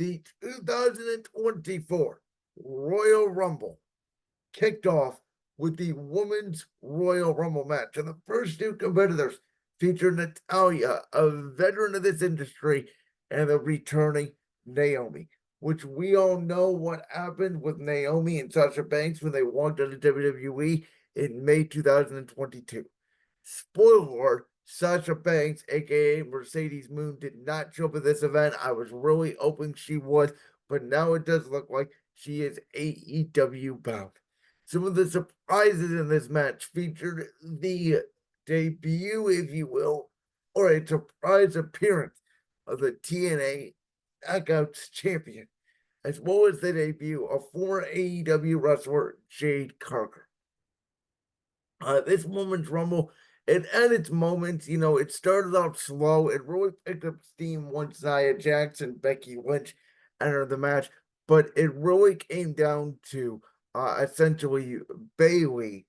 The 2024 Royal Rumble kicked off with the Women's Royal Rumble match, and the first two competitors featured Natalia, a veteran of this industry, and the returning Naomi, which we all know what happened with Naomi and Sasha Banks when they walked out of WWE in May 2022. Spoiler alert, Sasha Banks, aka Mercedes Moon, did not show up at this event. I was really hoping she would, but now it does look like she is AEW bound. Some of the surprises in this match featured the debut, if you will, or a surprise appearance of the TNA Knockouts champion, as well as the debut of former AEW wrestler Jade Cargill. This Women's Rumble, it had its moments. It started out slow. It really picked up steam once Nia Jax and Becky Lynch entered the match, but it really came down to essentially Bayley,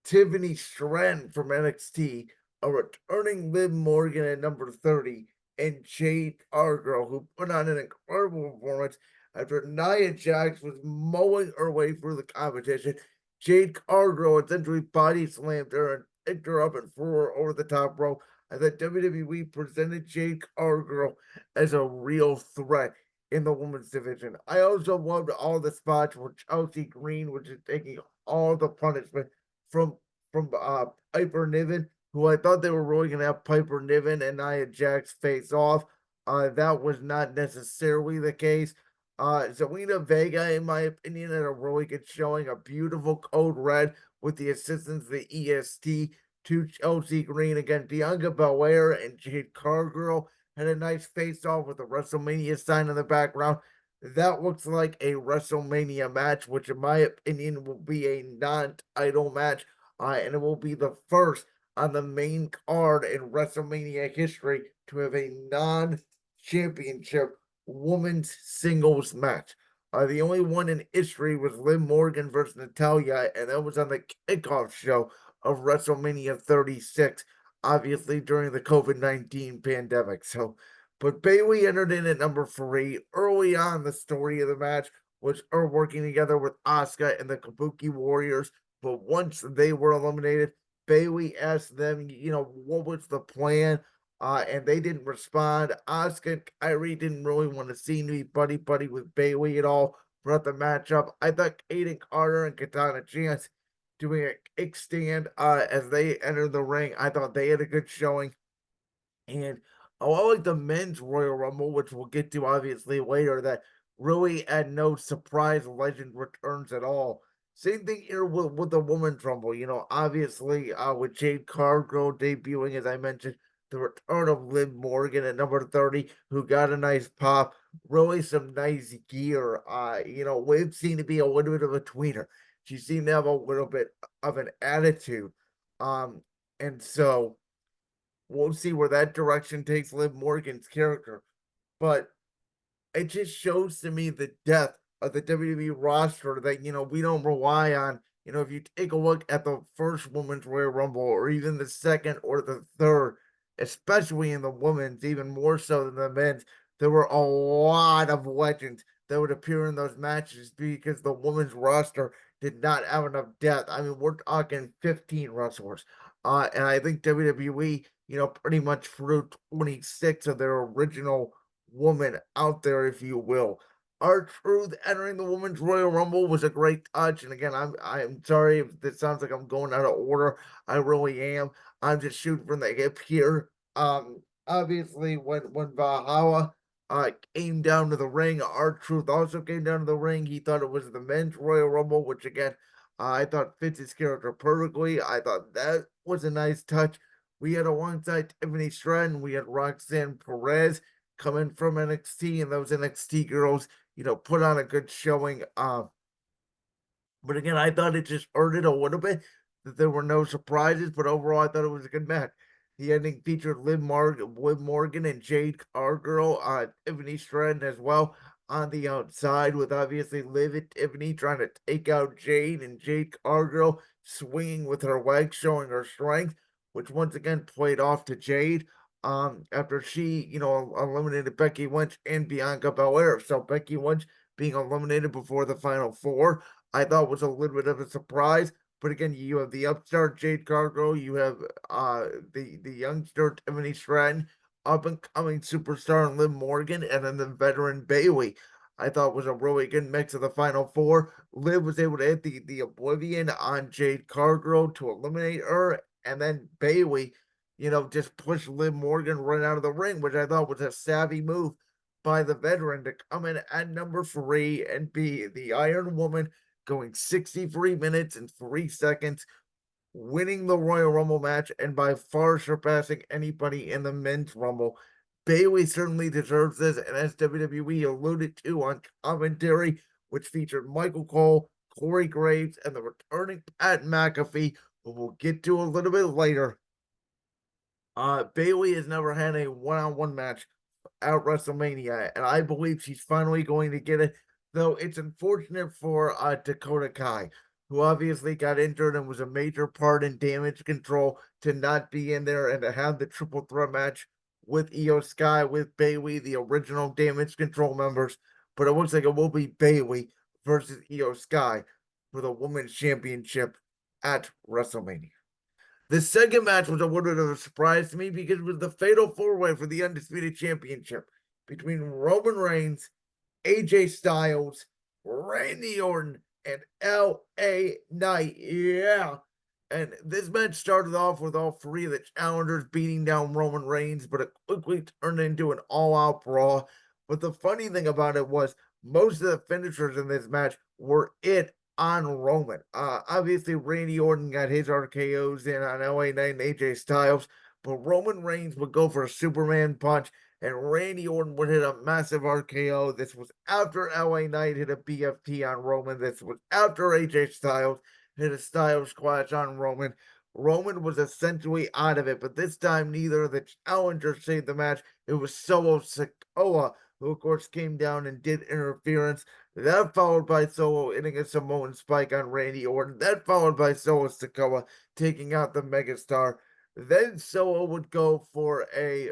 Tiffany Stratton from NXT, a returning Liv Morgan at number 30, and Jade Cargill, who put on an incredible performance after Nia Jax was mowing her way through the competition. Jade Cargill essentially body slammed her and picked her up and threw her over the top rope. And then WWE presented Jade Cargill as a real threat in the women's division. I also loved all the spots where Chelsea Green was just taking all the punishment from Piper Niven, who I thought they were really going to have Piper Niven and Nia Jax face off. That was not necessarily the case. Zelina Vega, in my opinion, had a really good showing. A beautiful code red with the assistance of the EST to Chelsea Green. Again, Bianca Belair and Jade Cargill had a nice face-off with the WrestleMania sign in the background. That looks like a WrestleMania match, which in my opinion will be a non-title match, and it will be the first on the main card in WrestleMania history to have a non-championship women's singles match. The only one in history was Liv Morgan versus Natalia, and that was on the kickoff show of WrestleMania 36, obviously during the COVID-19 pandemic. But Bayley entered in at number 3. Early on, the story of the match was her working together with Asuka and the Kabuki Warriors. But once they were eliminated, Bayley asked them, what was the plan? And they didn't respond. Asuka and Kyrie didn't really want to see me buddy with Bayley at all throughout the matchup. I thought Kaden Carter and Katana Chance doing a kickstand as they entered the ring. I thought they had a good showing. And I like the men's Royal Rumble, which we'll get to obviously later, that really had no surprise legend returns at all. Same thing here with the women's Rumble. Obviously with Jade Cargill debuting, as I mentioned, the return of Liv Morgan at number 30, who got a nice pop, really some nice gear. Liv seemed to be a little bit of a tweener. She seemed to have a little bit of an attitude. And so we'll see where that direction takes Liv Morgan's character. But it just shows to me the depth of the WWE roster that, we don't rely on. If you take a look at the first Women's Royal Rumble or even the second or the third, especially in the women's, even more so than the men's, there were a lot of legends that would appear in those matches because the women's roster did not have enough depth. I mean, we're talking 15 wrestlers. And I think WWE, pretty much threw 26 of their original woman out there, if you will. R-Truth entering the Women's Royal Rumble was a great touch. And again, I'm sorry if this sounds like I'm going out of order. I really am. I'm just shooting from the hip here. Obviously, when Valhalla came down to the ring, R-Truth also came down to the ring. He thought it was the Men's Royal Rumble, which again, I thought fits his character perfectly. I thought that was a nice touch. We had alongside Tiffany Stratton, we had Roxanne Perez coming from NXT, and those NXT girls, put on a good showing. But again, I thought it just hurt it a little bit that there were no surprises, but overall, I thought it was a good match. The ending featured Liv Morgan and Jade Cargill, Tiffany Stratton as well on the outside, with obviously Liv and Tiffany trying to take out Jade, and Jade Cargill swinging with her legs, showing her strength, which once again played off to Jade. after she, eliminated Becky Lynch and Bianca Belair. So Becky Lynch being eliminated before the final four, I thought was a little bit of a surprise. But again, you have the upstart Jade Cargill, you have the youngster Tiffany Stratton, up and coming superstar Liv Morgan, and then the veteran Bayley. I thought was a really good mix of the final four. Liv was able to hit the Oblivion on Jade Cargill to eliminate her, and then Bayley, just push Liv Morgan right out of the ring, which I thought was a savvy move by the veteran to come in at number 3 and be the Iron Woman, going 63 minutes and 3 seconds, winning the Royal Rumble match, and by far surpassing anybody in the men's Rumble. Bayley certainly deserves this, and as WWE alluded to on commentary, which featured Michael Cole, Corey Graves, and the returning Pat McAfee, who we'll get to a little bit later. Bayley has never had a one-on-one match at WrestleMania, and I believe she's finally going to get it. Though it's unfortunate for Dakota Kai, who obviously got injured and was a major part in Damage Control, to not be in there and to have the triple threat match with Io Sky, with Bayley, the original Damage Control members. But it looks like it will be Bayley versus Io Sky for the Women's Championship at WrestleMania. The second match was a little bit of a surprise to me because it was the fatal four-way for the Undisputed Championship between Roman Reigns, AJ Styles, Randy Orton, and LA Knight. Yeah. And this match started off with all three of the challengers beating down Roman Reigns, but it quickly turned into an all-out brawl. But the funny thing about it was most of the finishers in this match were it on Roman. Obviously, Randy Orton got his RKOs in on LA Knight and AJ Styles, but Roman Reigns would go for a Superman punch, and Randy Orton would hit a massive RKO. This was after LA Knight hit a BFT on Roman. This was after AJ Styles hit a Styles squash on Roman. Roman was essentially out of it, but this time neither of the challengers saved the match. It was Solo Sikoa, who of course came down and did interference. That followed by Solo hitting a Samoan spike on Randy Orton. That followed by Solo Sikoa taking out the megastar. Then Solo would go for a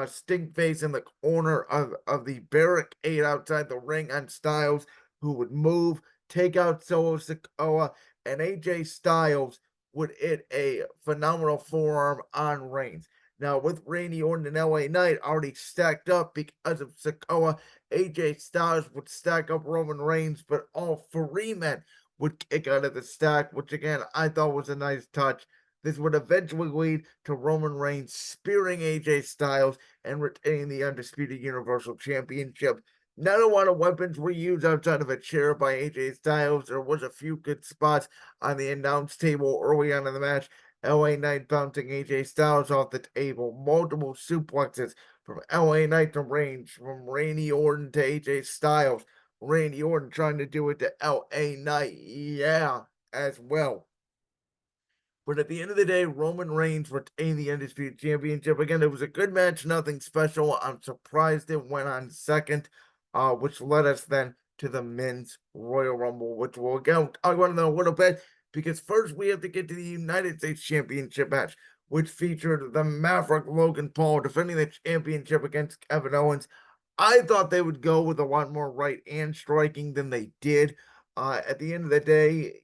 stink face in the corner of the barricade outside the ring on Styles, who would move, take out Solo Sikoa, and AJ Styles would hit a phenomenal forearm on Reigns. Now, with Randy Orton and LA Knight already stacked up because of Sikoa, AJ Styles would stack up Roman Reigns, but all three men would kick out of the stack, which again I thought was a nice touch. This would eventually lead to Roman Reigns spearing AJ Styles and retaining the Undisputed Universal Championship. Not a lot of weapons were used outside of a chair by AJ Styles. There was a few good spots on the announce table early on in the match. LA Knight bouncing AJ Styles off the table, multiple suplexes from LA Knight to Reigns, from Randy Orton to AJ Styles. Randy Orton trying to do it to LA Knight, yeah, as well. But at the end of the day, Roman Reigns retained the Undisputed Championship. Again, it was a good match, nothing special. I'm surprised it went on second, which led us then to the Men's Royal Rumble, which we'll again talk about in a little bit, because first we have to get to the United States Championship match, which featured the Maverick Logan Paul defending the championship against Kevin Owens. I thought they would go with a lot more right hand striking than they did. At the end of the day,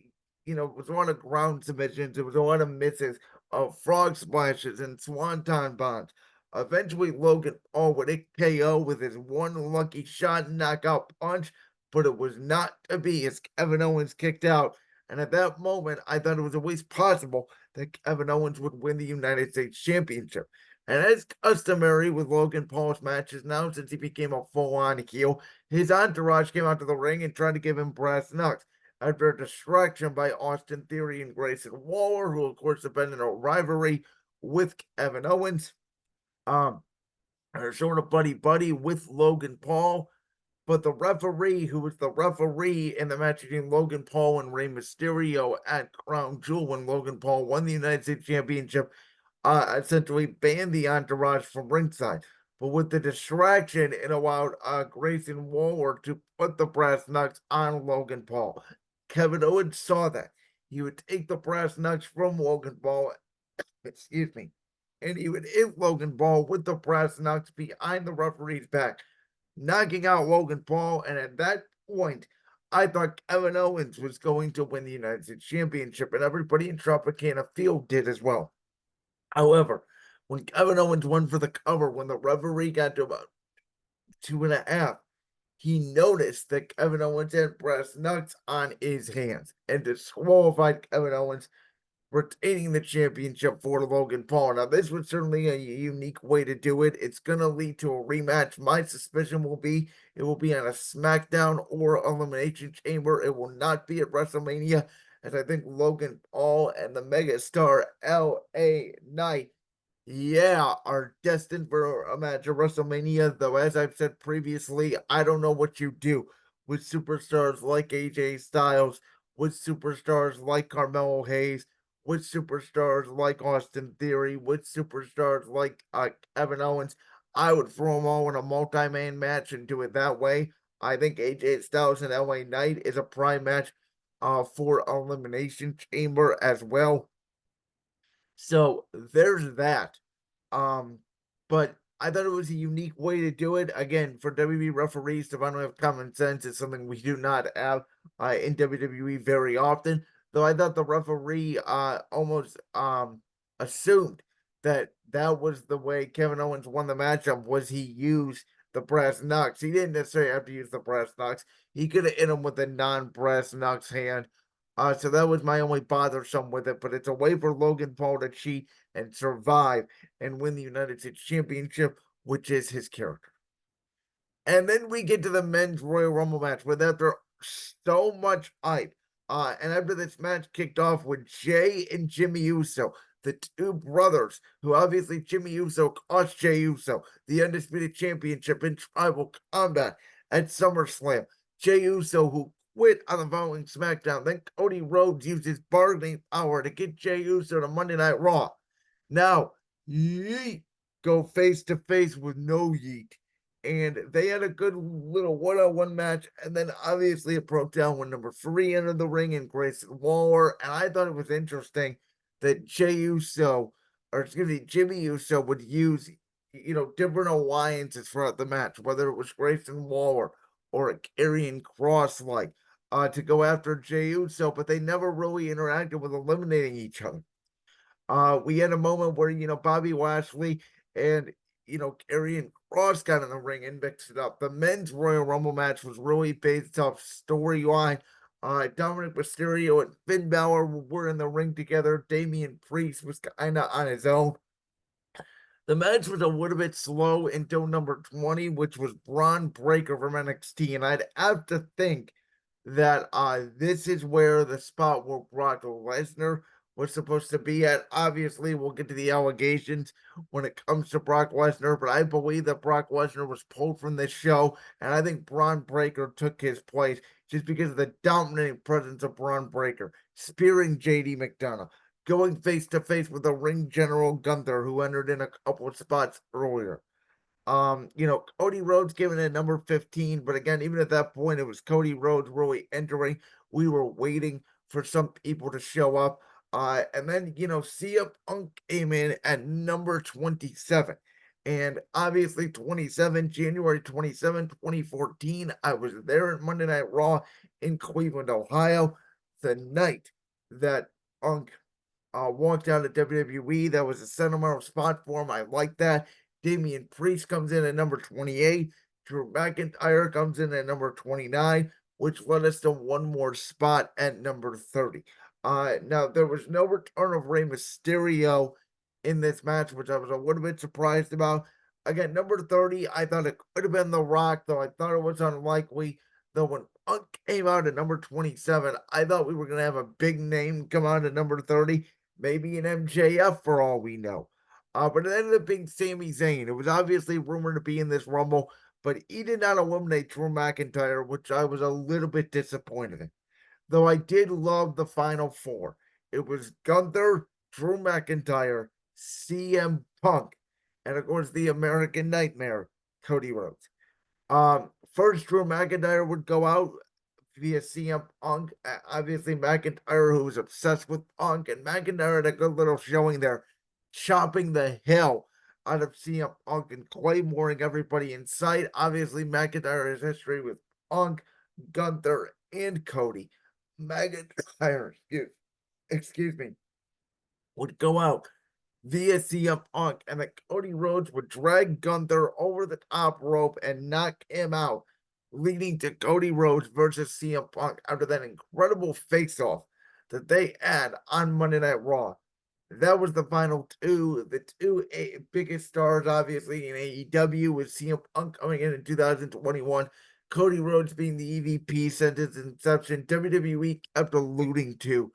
it was a lot of ground submissions. It was a lot of misses of frog splashes and swanton bombs. Eventually, Logan Paul would hit KO with his one lucky shot knockout punch, but it was not to be as Kevin Owens kicked out. And at that moment, I thought it was at least possible that Kevin Owens would win the United States Championship. And as customary with Logan Paul's matches now, since he became a full-on heel, his entourage came out to the ring and tried to give him brass knucks after a distraction by Austin Theory and Grayson Waller, who of course have been in a rivalry with Kevin Owens. Are sort of buddy with Logan Paul. But the referee, who was the referee in the match between Logan Paul and Rey Mysterio at Crown Jewel when Logan Paul won the United States Championship, essentially banned the entourage from ringside. But with the distraction, it allowed Grayson Waller to put the brass knucks on Logan Paul. Kevin Owens saw that. He would take the brass knucks from Logan Paul, excuse me, and he would hit Logan Paul with the brass knucks behind the referee's back, knocking out Logan Paul. And at that point, I thought Kevin Owens was going to win the United States Championship, and everybody in Tropicana Field did as well. However, when Kevin Owens went for the cover, when the referee got to about 2.5, he noticed that Kevin Owens had brass knucks on his hands and disqualified Kevin Owens, retaining the championship for Logan Paul. Now, this was certainly a unique way to do it. It's going to lead to a rematch. My suspicion will be it will be on a SmackDown or Elimination Chamber. It will not be at WrestleMania, as I think Logan Paul and the megastar LA Knight, yeah, are destined for a match at WrestleMania. Though, as I've said previously, I don't know what you do with superstars like AJ Styles, with superstars like Carmelo Hayes, with superstars like Austin Theory, with superstars like Kevin Owens. I would throw them all in a multi-man match and do it that way. I think AJ Styles and LA Knight is a prime match for Elimination Chamber as well. So there's that. Um, but I thought it was a unique way to do it. Again, for WWE referees to finally have common sense is something we do not have in WWE very often. Though I thought the referee almost assumed that that was the way Kevin Owens won the matchup, was he used the brass knucks. He didn't necessarily have to use the brass knucks. He could have hit him with a non-brass knucks hand. So that was my only bothersome with it. But it's a way for Logan Paul to cheat and survive and win the United States Championship, which is his character. And then we get to the men's Royal Rumble match where after so much hype, and after this match kicked off with Jay and Jimmy Uso, the two brothers, who obviously Jimmy Uso cost Jay Uso the Undisputed Championship in Tribal Combat at SummerSlam. Jay Uso, who quit on the following SmackDown. Then Cody Rhodes used his bargaining power to get Jay Uso to Monday Night Raw. Now, Yeet go face to face with No Yeet, and they had a good little one-on-one match. And then obviously it broke down when number 3 entered the ring and Grayson Waller. And I thought it was interesting that Jay Uso, or excuse me, Jimmy Uso would use, different alliances throughout the match, whether it was Grayson Waller or a Karrion Kross like, to go after Jey Uso, but they never really interacted with eliminating each other. We had a moment where, Bobby Lashley and, Karrion Kross got in the ring and mixed it up. The men's Royal Rumble match was really based off storyline. Dominic Mysterio and Finn Balor were in the ring together. Damian Priest was kind of on his own. The match was a little bit slow until number 20, which was Braun Breaker from NXT. And I'd have to think that this is where the spot where Brock Lesnar was supposed to be at. Obviously, we'll get to the allegations when it comes to Brock Lesnar, but I believe that Brock Lesnar was pulled from this show, and I think Braun Breaker took his place just because of the dominating presence of Braun Breaker, spearing JD McDonough, going face to face with the ring general Gunther, who entered in a couple of spots earlier. Cody Rhodes given it number 15, but again, even at that point, it was Cody Rhodes really entering. We were waiting for some people to show up. And then, CM Punk came in at number 27. And obviously, January 27, 2014, I was there at Monday Night Raw in Cleveland, Ohio, the night that Punk walked out of WWE. That was a sentimental spot for him. I like that. Damian Priest comes in at number 28. Drew McIntyre comes in at number 29, which led us to one more spot at number 30. Now, there was no return of Rey Mysterio in this match, which I was a little bit surprised about. Again, number 30, I thought it could have been The Rock, though I thought it was unlikely. Though when Punk came out at number 27, I thought we were going to have a big name come out at number 30, maybe an MJF for all we know. But it ended up being Sami Zayn. It was obviously rumored to be in this Rumble, but he did not eliminate Drew McIntyre, which I was a little bit disappointed in. Though I did love the final four. It was Gunther, Drew McIntyre, CM Punk, and of course the American Nightmare, Cody Rhodes. First, Drew McIntyre would go out via CM Punk. Obviously, McIntyre, who was obsessed with Punk, and McIntyre had a good little showing there, chopping the hell out of CM Punk and claymoring everybody in sight. Obviously, McIntyre has history with Punk, Gunther, and Cody. McIntyre, excuse me, would go out via CM Punk, and that Cody Rhodes would drag Gunther over the top rope and knock him out, leading to Cody Rhodes versus CM Punk after that incredible face-off that they had on Monday Night Raw. That was the final two. The two biggest stars, obviously, in AEW with CM Punk coming in 2021, Cody Rhodes being the EVP since its inception. WWE kept alluding to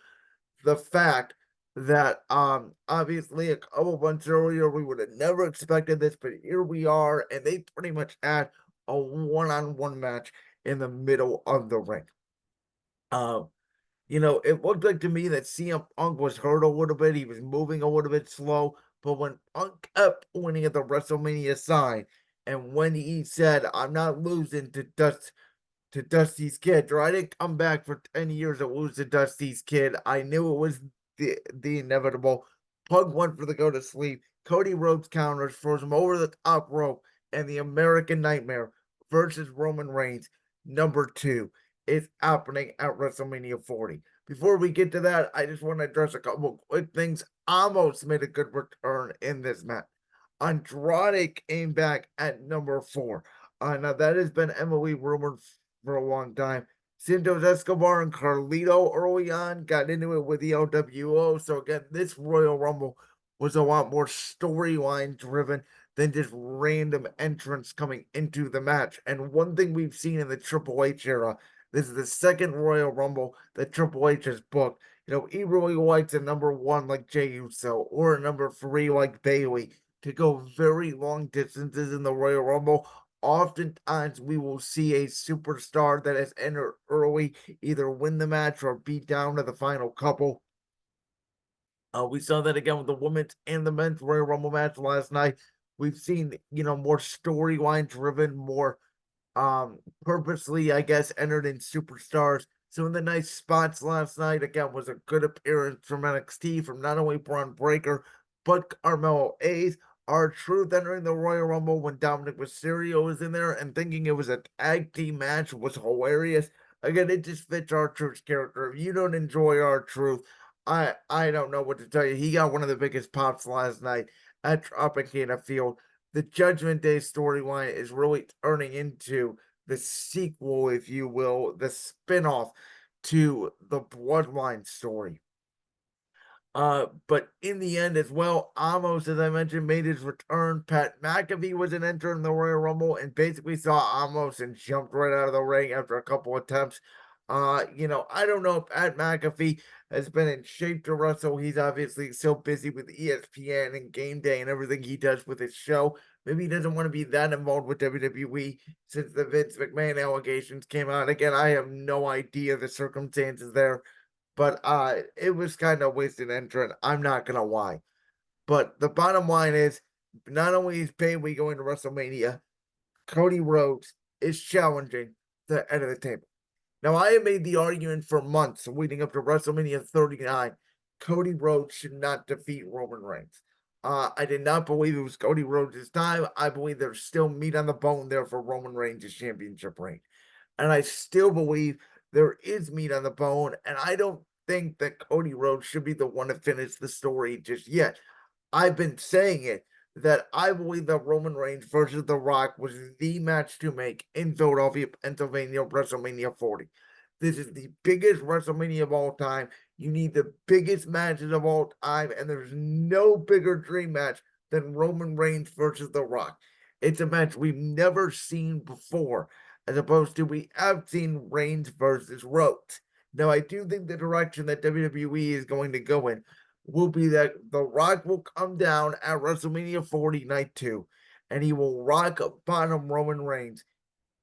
the fact that obviously a couple months earlier we would have never expected this, but here we are, and they pretty much had a one-on-one match in the middle of the ring. It looked like to me that CM Punk was hurt a little bit. He was moving a little bit slow, but when Punk kept pointing at the WrestleMania sign, and when he said, "I'm not losing to Dusty's kid," or "I didn't come back for 10 years to lose to Dusty's kid," I knew it was the inevitable. Pug went for the go to sleep. Cody Rhodes counters, throws him over the top rope, and the American Nightmare versus Roman Reigns, number 2, is happening at WrestleMania 40. Before we get to that, I just want to address a couple quick things. Almost made a good return in this match. Andrade came back at number 4. Now that has been Emily rumored for a long time. Santos Escobar and Carlito early on got into it with the LWO. So again, this Royal Rumble was a lot more storyline driven than just random entrants coming into the match. And one thing we've seen in the Triple H era, this is the second Royal Rumble that Triple H has booked. He really likes a number 1 like Jey Uso or a number 3 like Bayley to go very long distances in the Royal Rumble. Oftentimes we will see a superstar that has entered early either win the match or be down to the final couple. We saw that again with the women's and the men's Royal Rumble match last night. We've seen, more storyline driven, more purposely, I guess, entered in superstars. So in the nice spots last night, again, was a good appearance from NXT from not only Braun Breaker, but Carmelo Hayes. R-Truth entering the Royal Rumble when Dominic Mysterio was in there and thinking it was a tag team match was hilarious. Again, it just fits R-Truth's character. If you don't enjoy R-Truth, I don't know what to tell you. He got one of the biggest pops last night at Tropicana Field. The Judgment Day storyline is really turning into the sequel, if you will, the spinoff to the Bloodline story. But in the end as well, Amos, as I mentioned, made his return. Pat McAfee was an enter in the Royal Rumble and basically saw Amos and jumped right out of the ring after a couple attempts. I don't know if Pat McAfee has been in shape to wrestle. He's obviously so busy with ESPN and Game Day and everything he does with his show. Maybe he doesn't want to be that involved with WWE since the Vince McMahon allegations came out. Again, I have no idea the circumstances there, but it was kind of wasted entrant. I'm not gonna lie. But the bottom line is, not only is Bayley going to WrestleMania, Cody Rhodes is challenging the head of the table. Now, I have made the argument for months leading up to WrestleMania 39. Cody Rhodes should not defeat Roman Reigns. I did not believe it was Cody Rhodes' time. I believe there's still meat on the bone there for Roman Reigns' championship reign. And I still believe there is meat on the bone. And I don't think that Cody Rhodes should be the one to finish the story just yet. I've been saying it that I believe that Roman Reigns versus The Rock was the match to make in Philadelphia, Pennsylvania, WrestleMania 40. This is the biggest WrestleMania of all time. You need the biggest matches of all time, and there's no bigger dream match than Roman Reigns versus The Rock. It's a match we've never seen before, as opposed to we have seen Reigns versus Rhodes. Now, I do think the direction that WWE is going to go in will be that The Rock will come down at WrestleMania 40 Night 2, and he will rock bottom Roman Reigns.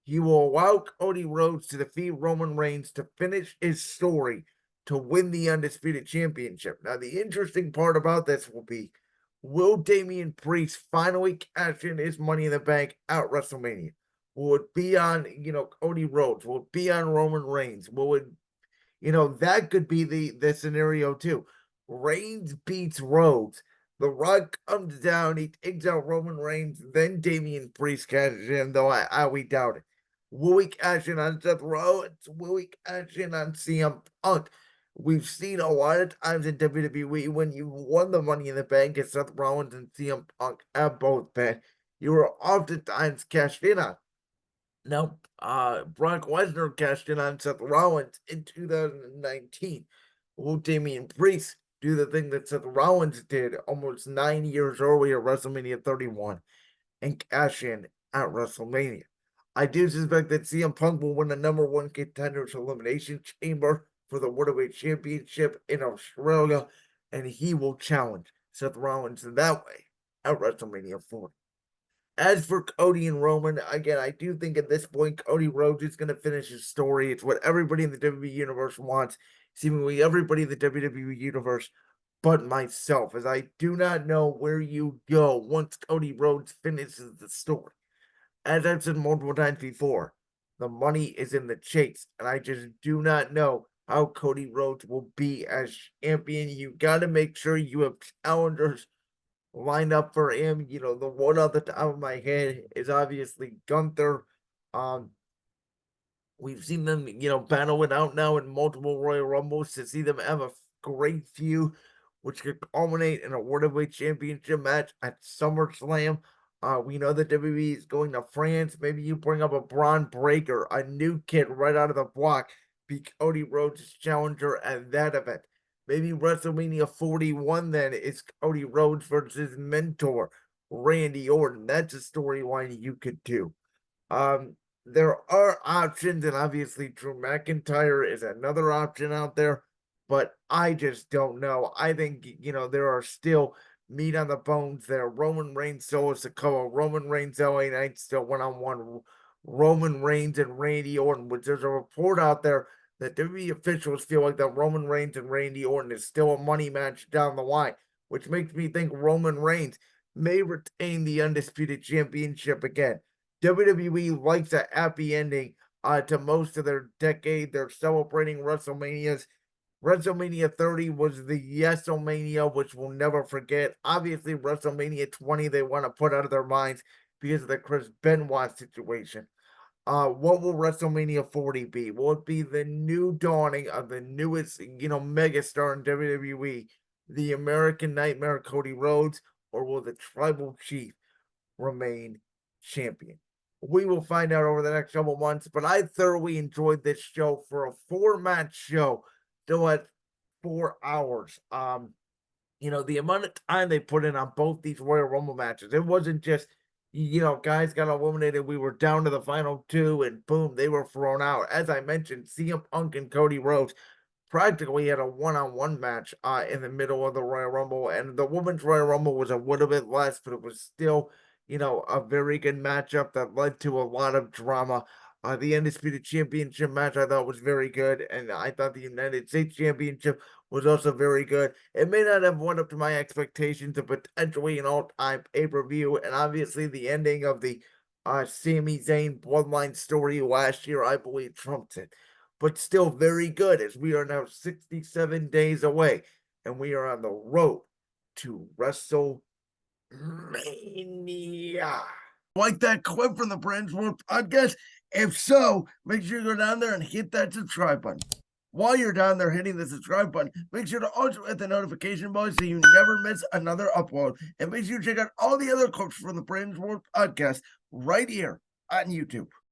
He will allow Cody Rhodes to defeat Roman Reigns to finish his story to win the Undisputed Championship. Now, the interesting part about this will be, will Damian Priest finally cash in his Money in the Bank at WrestleMania? Will it be on, Cody Rhodes? Will it be on Roman Reigns? Will it, that could be the scenario too. Reigns beats Rhodes. The Rock comes down, he takes out Roman Reigns, then Damian Priest cashes in, though we doubt it. Will he cash in on Seth Rollins? Will he cash in on CM Punk? We've seen a lot of times in WWE when you won the Money in the Bank, and Seth Rollins and CM Punk have both been, you were oftentimes cashed in on. Now, Brock Lesnar cashed in on Seth Rollins in 2019. Will Damian Priest do the thing that Seth Rollins did almost 9 years earlier, WrestleMania 31, and cash in at WrestleMania? I do suspect that CM Punk will win the number one contenders elimination chamber for the World Championship in Australia, and he will challenge Seth Rollins in that way at WrestleMania 40. As for Cody and Roman, again, I do think at this point Cody Rhodes is going to finish his story. It's what everybody in the WWE universe wants, seemingly everybody in the WWE universe, but myself, as I do not know where you go once Cody Rhodes finishes the story. As I've said multiple times before, the money is in the chase, and I just do not know how Cody Rhodes will be as champion. You got to make sure you have challengers lined up for him. You know, the one off the top of my head is obviously Gunther. Um, we've seen them, battle it out now in multiple Royal Rumbles to see them have a great feud, which could culminate in a World Championship match at SummerSlam. We know that WWE is going to France. Maybe you bring up a Braun Breaker, a new kid right out of the block, be Cody Rhodes' challenger at that event. Maybe WrestleMania 41 then is Cody Rhodes versus mentor Randy Orton. That's a storyline you could do. There are options, and obviously Drew McIntyre is another option out there, but I just don't know. I think, there are still meat on the bones there. Roman Reigns, Solo Sikoa, Roman Reigns, LA Knight, still one-on-one. Roman Reigns and Randy Orton, which there's a report out there that WWE officials feel like that Roman Reigns and Randy Orton is still a money match down the line, which makes me think Roman Reigns may retain the Undisputed Championship again. WWE likes a happy ending to most of their decade. They're celebrating WrestleManias. WrestleMania 30 was the Yes-O-Mania, which we'll never forget. Obviously, WrestleMania 20 they want to put out of their minds because of the Chris Benoit situation. What will WrestleMania 40 be? Will it be the new dawning of the newest, megastar in WWE, the American Nightmare Cody Rhodes, or will the Tribal Chief remain champion? We will find out over the next couple months, but I thoroughly enjoyed this show for a 4-match show, still at 4 hours. The amount of time they put in on both these Royal Rumble matches, it wasn't just, guys got eliminated. We were down to the final 2, and boom, they were thrown out. As I mentioned, CM Punk and Cody Rhodes practically had a one-on-one match in the middle of the Royal Rumble, and the Women's Royal Rumble was a little bit less, but it was still, a very good matchup that led to a lot of drama. The Undisputed Championship match I thought was very good, and I thought the United States Championship was also very good. It may not have went up to my expectations of potentially an all-time pay-per-view, and obviously the ending of the Sami Zayn Bloodline story last year, I believe, trumps it. But still very good, as we are now 67 days away, and we are on the road to WrestleMania. Like that clip from the Brand's World podcast? If so, make sure you go down there and hit that subscribe button. While you're down there hitting the subscribe button, make sure to also hit the notification bell so you never miss another upload. And make sure you check out all the other clips from the Brand's World podcast right here on YouTube.